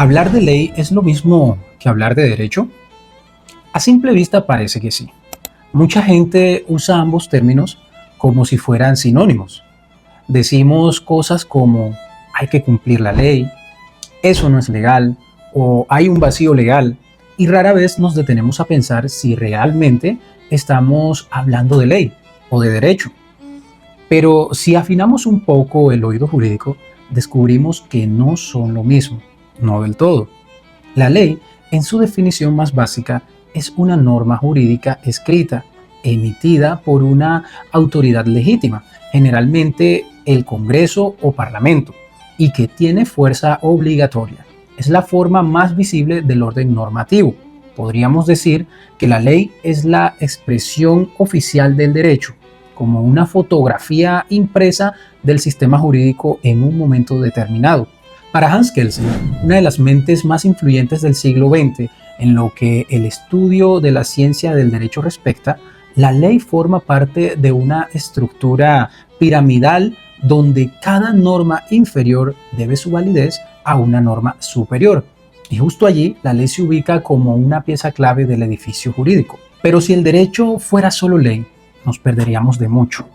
¿Hablar de ley es lo mismo que hablar de derecho? A simple vista parece que sí. Mucha gente usa ambos términos como si fueran sinónimos. Decimos cosas como hay que cumplir la ley, eso no es legal o hay un vacío legal, y rara vez nos detenemos a pensar si realmente estamos hablando de ley o de derecho. Pero si afinamos un poco el oído jurídico, descubrimos que no son lo mismo, no del todo. La ley, en su definición más básica, es una norma jurídica escrita, emitida por una autoridad legítima, generalmente el Congreso o Parlamento, y que tiene fuerza obligatoria. Es la forma más visible del orden normativo. Podríamos decir que la ley es la expresión oficial del derecho, como una fotografía impresa del sistema jurídico en un momento determinado. Para Hans Kelsen, una de las mentes más influyentes del siglo XX en lo que el estudio de la ciencia del derecho respecta, la ley forma parte de una estructura piramidal donde cada norma inferior debe su validez a una norma superior. Y justo allí la ley se ubica como una pieza clave del edificio jurídico. Pero si el derecho fuera solo ley, nos perderíamos de mucho,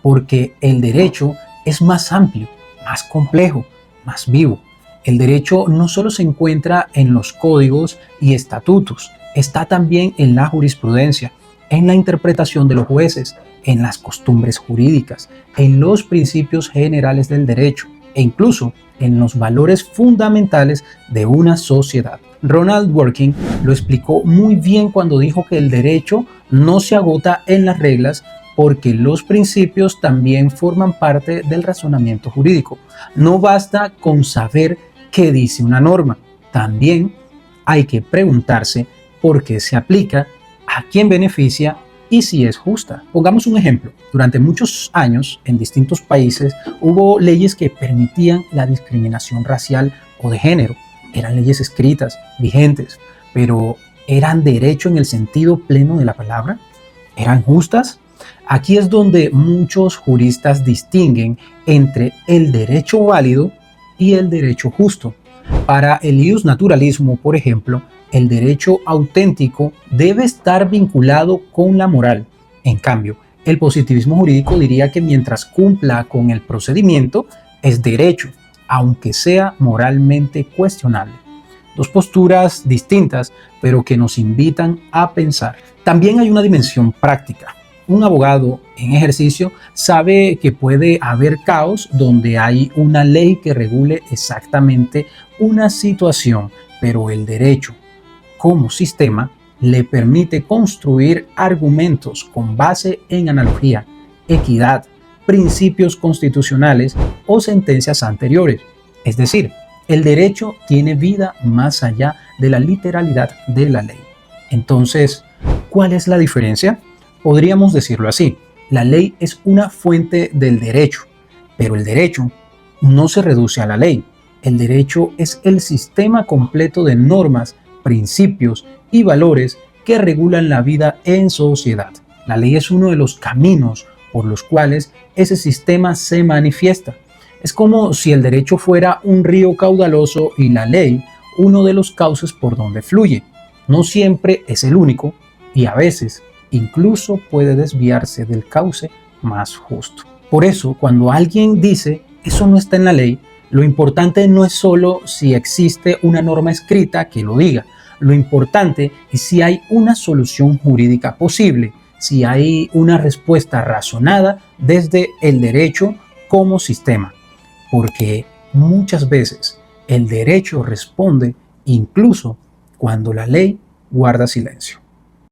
porque el derecho es más amplio, más complejo, más vivo. El derecho no solo se encuentra en los códigos y estatutos, está también en la jurisprudencia, en la interpretación de los jueces, en las costumbres jurídicas, en los principios generales del derecho e incluso en los valores fundamentales de una sociedad. Ronald Dworkin lo explicó muy bien cuando dijo que el derecho no se agota en las reglas porque los principios también forman parte del razonamiento jurídico. No basta con saber qué dice una norma, también hay que preguntarse por qué se aplica, a quién beneficia y si es justa. Pongamos un ejemplo. Durante muchos años, en distintos países, hubo leyes que permitían la discriminación racial o de género. Eran leyes escritas, vigentes, pero ¿eran derecho en el sentido pleno de la palabra? ¿Eran justas? Aquí es donde muchos juristas distinguen entre el derecho válido y el derecho justo. Para el iusnaturalismo, por ejemplo, el derecho auténtico debe estar vinculado con la moral. En cambio, el positivismo jurídico diría que mientras cumpla con el procedimiento, es derecho, aunque sea moralmente cuestionable. Dos posturas distintas, pero que nos invitan a pensar. También hay una dimensión práctica. Un abogado en ejercicio sabe que puede haber caos donde hay una ley que regule exactamente una situación, pero el derecho, como sistema, le permite construir argumentos con base en analogía, equidad, principios constitucionales o sentencias anteriores. Es decir, el derecho tiene vida más allá de la literalidad de la ley. Entonces, ¿cuál es la diferencia? Podríamos decirlo así, la ley es una fuente del derecho, pero el derecho no se reduce a la ley. El derecho es el sistema completo de normas, principios y valores que regulan la vida en sociedad. La ley es uno de los caminos por los cuales ese sistema se manifiesta. Es como si el derecho fuera un río caudaloso y la ley uno de los cauces por donde fluye. No siempre es el único y a veces incluso puede desviarse del cauce más justo. Por eso, cuando alguien dice eso no está en la ley, lo importante no es solo si existe una norma escrita que lo diga. Lo importante es si hay una solución jurídica posible, si hay una respuesta razonada desde el derecho como sistema. Porque muchas veces el derecho responde incluso cuando la ley guarda silencio.